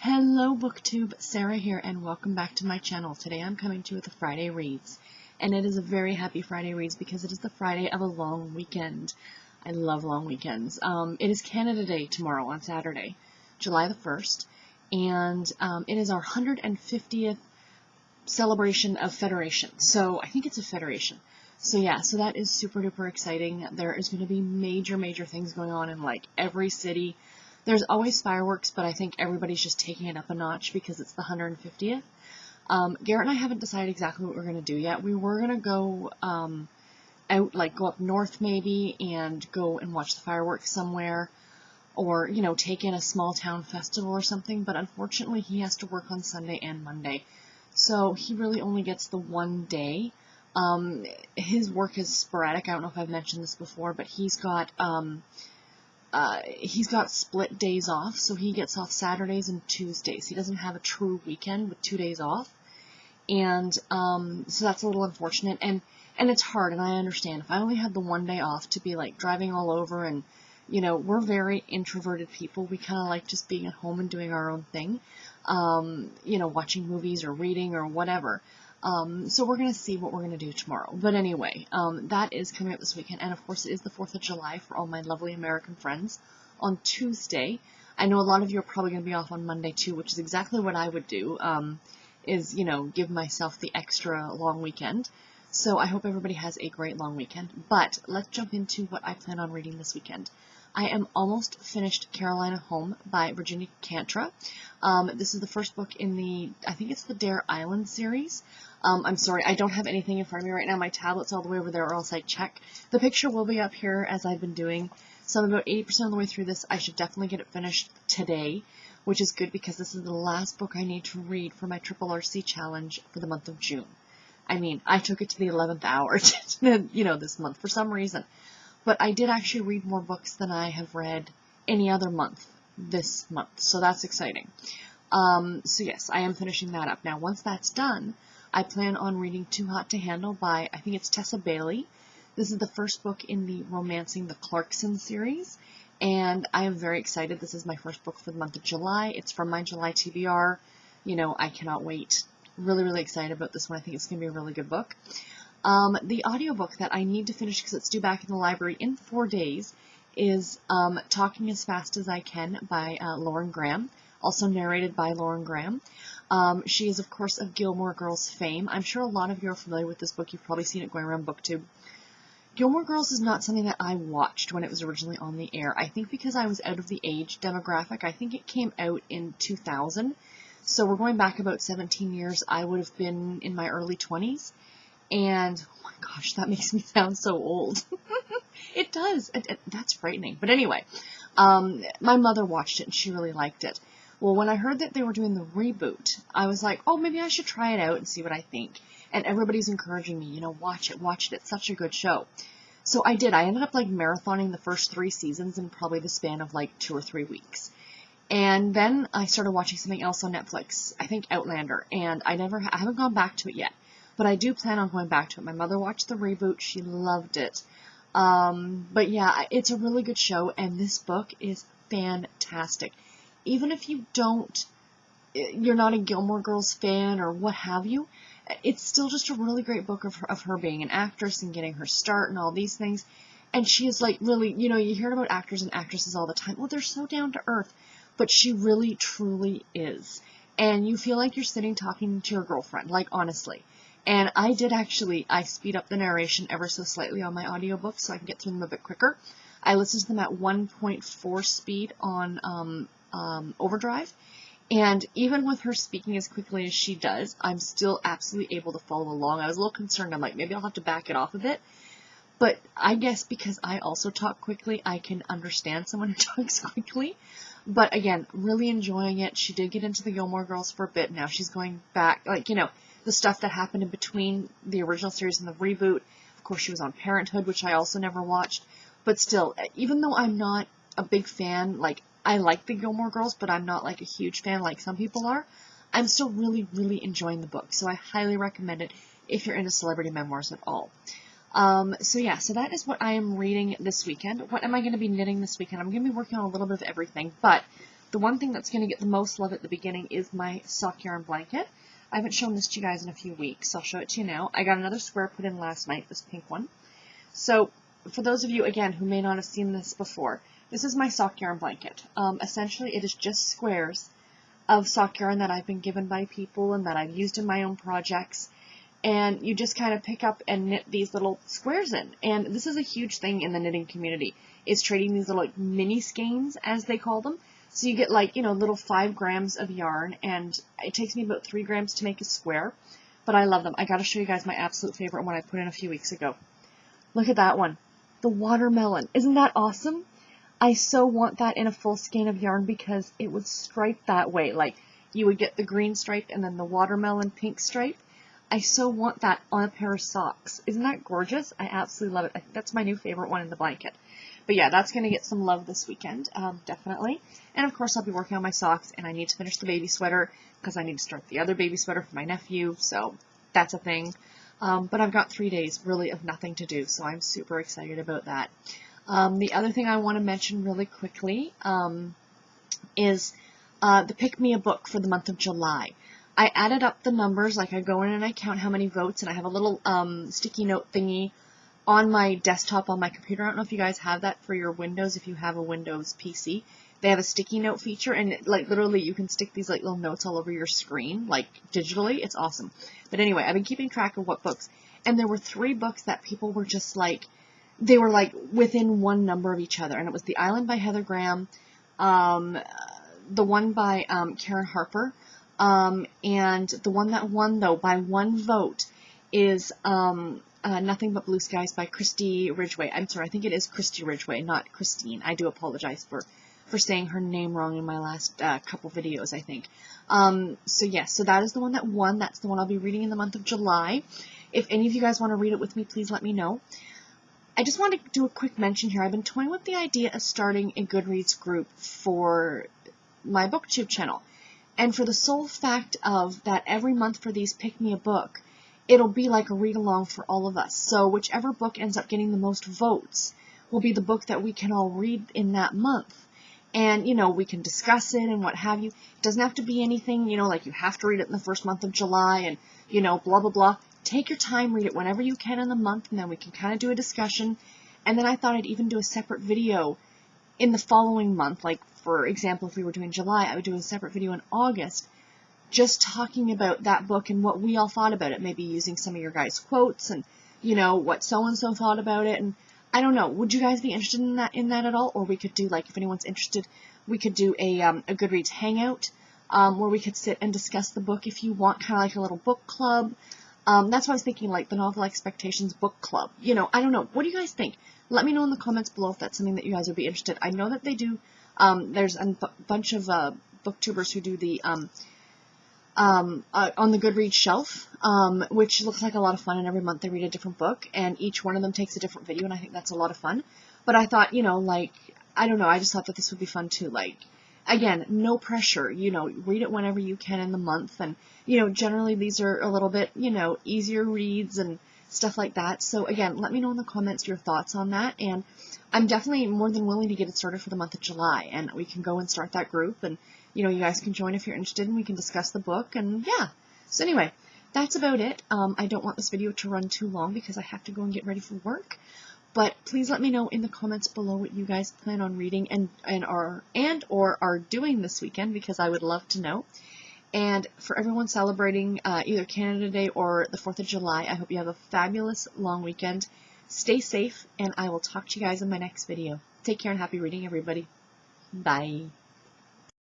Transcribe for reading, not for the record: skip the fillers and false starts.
Hello BookTube, Sarah here, and welcome back to my channel. Today I'm coming to you with a Friday Reads, and it is a very happy Friday Reads because it is the Friday of a long weekend. I love long weekends. It is Canada Day tomorrow on Saturday, July the 1st, and it is our 150th celebration of Federation. So I think it's a Federation. So yeah, so that is super duper exciting. There is going to be major things going on in like every city. There's always fireworks, but I think everybody's just taking it up a notch because it's the 150th. Garrett and I haven't decided exactly what we're going to do yet. We were going to go out, like go up north maybe, and go and watch the fireworks somewhere, or, you know, take in a small town festival or something, but unfortunately he has to work on Sunday and Monday. So he really only gets the one day. His work is sporadic. I don't know if I've mentioned this before, but he's got split days off, so he gets off Saturdays and Tuesdays. He doesn't have a true weekend with 2 days off, and so that's a little unfortunate, and it's hard, and I understand. If I only had the one day off to be like driving all over, and you know, we're very introverted people. We kind of like just being at home and doing our own thing, you know, watching movies or reading or whatever. So we're going to see what we're going to do tomorrow. But anyway, that is coming up this weekend. And of course, it is the 4th of July for all my lovely American friends on Tuesday. I know a lot of you are probably going to be off on Monday too, which is exactly what I would do, is, you know, give myself the extra long weekend. So I hope everybody has a great long weekend. But let's jump into what I plan on reading this weekend. I am almost finished Carolina Home by Virginia Kantra. This is the first book in the, I think it's the Dare Island series. I'm sorry, I don't have anything in front of me right now. My tablet's all the way over there, or else I check. The picture will be up here as I've been doing. So I'm about 80% of the way through this. I should definitely get it finished today, which is good because this is the last book I need to read for my Triple RC challenge for the month of June. I mean, I took it to the 11th hour, you know, this month for some reason. But I did actually read more books than I have read any other month this month, so that's exciting. So yes, I am finishing that up. Now, once that's done, I plan on reading Too Hot to Handle by, I think it's Tessa Bailey. This is the first book in the Romancing the Clarkson series, and I am very excited. This is my first book for the month of July. It's from my July TBR. You know, I cannot wait. Really excited about this one. I think it's going to be a really good book. The audiobook that I need to finish because it's due back in the library in 4 days is Talking as Fast as I Can by Lauren Graham, also narrated by Lauren Graham. She is, of course, of Gilmore Girls fame. I'm sure a lot of you are familiar with this book. You've probably seen it going around BookTube. Gilmore Girls is not something that I watched when it was originally on the air. I think because I was out of the age demographic. I think it came out in 2000. So we're going back about 17 years. I would have been in my early 20s. And, oh my gosh, that makes me sound so old. It does. That's frightening. But anyway, my mother watched it and she really liked it. Well, when I heard that they were doing the reboot, I was like, oh, maybe I should try it out and see what I think. And everybody's encouraging me, you know, watch it. It's such a good show. So I did. I ended up like marathoning the first 3 seasons in probably the span of like 2 or 3 weeks. And then I started watching something else on Netflix, I think Outlander, and I haven't gone back to it yet. But I do plan on going back to it. My mother watched the reboot. She loved it. But yeah, it's a really good show, and this book is fantastic. Even if you're not a Gilmore Girls fan or what have you, it's still just a really great book of her being an actress and getting her start and all these things. And she is like really, you know, you hear about actors and actresses all the time. Well, they're so down to earth, but she really, truly is. And you feel like you're sitting talking to your girlfriend, like honestly. And I did actually, I speed up the narration ever so slightly on my audiobooks so I can get through them a bit quicker. I listened to them at 1.4 speed on Overdrive. And even with her speaking as quickly as she does, I'm still absolutely able to follow along. I was a little concerned. I'm like, maybe I'll have to back it off a bit. But I guess because I also talk quickly, I can understand someone who talks quickly. But again, really enjoying it. She did get into the Gilmore Girls for a bit. Now she's going back, like, you know, the stuff that happened in between the original series and the reboot. Of course, she was on Parenthood, which I also never watched. But still, even though I'm not a big fan, like, I like the Gilmore Girls, but I'm not, like, a huge fan like some people are, I'm still really enjoying the book. So I highly recommend it if you're into celebrity memoirs at all. So yeah, so that is what I am reading this weekend. What am I going to be knitting this weekend? I'm going to be working on a little bit of everything, but the one thing that's going to get the most love at the beginning is my sock yarn blanket. I haven't shown this to you guys in a few weeks, so I'll show it to you now. I got another square put in last night, this pink one. So, for those of you, again, who may not have seen this before, this is my sock yarn blanket. Essentially, it is just squares of sock yarn that I've been given by people and that I've used in my own projects. And you just kind of pick up and knit these little squares in. And this is a huge thing in the knitting community, is trading these little like mini skeins, as they call them. So you get like, you know, little 5 grams of yarn, and it takes me about 3 grams to make a square. But I love them. I gotta show you guys my absolute favorite one I put in a few weeks ago. Look at that one. The watermelon. Isn't that awesome? I so want that in a full skein of yarn because it would stripe that way. Like, you would get the green stripe and then the watermelon pink stripe. I so want that on a pair of socks. Isn't that gorgeous? I absolutely love it. I think that's my new favorite one in the blanket. But yeah, that's going to get some love this weekend, definitely. And of course, I'll be working on my socks, and I need to finish the baby sweater because I need to start the other baby sweater for my nephew, so that's a thing. But I've got 3 days, really, of nothing to do, so I'm super excited about that. The other thing I want to mention really quickly is the Pick Me a Book for the month of July. I added up the numbers, like I go in and I count how many votes, and I have a little sticky note thingy on my desktop on my computer. I don't know if you guys have that for your Windows, if you have a Windows PC. They have a sticky note feature, and like literally you can stick these like little notes all over your screen, like digitally. It's awesome. But anyway, I've been keeping track of what books, and there were 3 books that people were just like, they were like within one number of each other, and it was The Island by Heather Graham, the one by Karen Harper, and the one that won though by 1 vote is Nothing But Blue Skies by Christie Ridgeway. I'm sorry, I think it is Christie Ridgeway, not Christine. I do apologize for saying her name wrong in my last couple videos, I think. So yes, so that is the one that won. That's the one I'll be reading in the month of July. If any of you guys want to read it with me, please let me know. I just want to do a quick mention here. I've been toying with the idea of starting a Goodreads group for my BookTube channel. And for the sole fact of that every month for these Pick Me a Book, it'll be like a read-along for all of us. So whichever book ends up getting the most votes will be the book that we can all read in that month. And, you know, we can discuss it and what have you. It doesn't have to be anything, you know, like you have to read it in the first month of July and, you know, blah, blah, blah. Take your time, read it whenever you can in the month, and then we can kind of do a discussion. And then I thought I'd even do a separate video in the following month. Like, for example, if we were doing July, I would do a separate video in August just talking about that book and what we all thought about it. Maybe using some of your guys' quotes and, you know, what so-and-so thought about it. And I don't know, would you guys be interested in that at all? Or we could do, like, if anyone's interested, we could do a Goodreads hangout where we could sit and discuss the book if you want, kind of like a little book club. That's what I was thinking, like the Novel Expectations book club. You know, I don't know. What do you guys think? Let me know in the comments below if that's something that you guys would be interested. I know that they do. There's a bunch of booktubers who do the on the Goodreads shelf, which looks like a lot of fun, and every month they read a different book, and each one of them takes a different video, and I think that's a lot of fun. But I thought, you know, like, I don't know, I just thought that this would be fun too. Like, again, no pressure, you know, read it whenever you can in the month, and, you know, generally these are a little bit, you know, easier reads and stuff like that. So again, let me know in the comments your thoughts on that, and I'm definitely more than willing to get it started for the month of July, and we can go and start that group, and, you know, you guys can join if you're interested, and we can discuss the book, and yeah. So anyway, that's about it. I don't want this video to run too long because I have to go and get ready for work, but please let me know in the comments below what you guys plan on reading or are doing this weekend, because I would love to know. And for everyone celebrating either Canada Day or the 4th of July, I hope you have a fabulous long weekend. Stay safe, and I will talk to you guys in my next video. Take care and happy reading, everybody. Bye.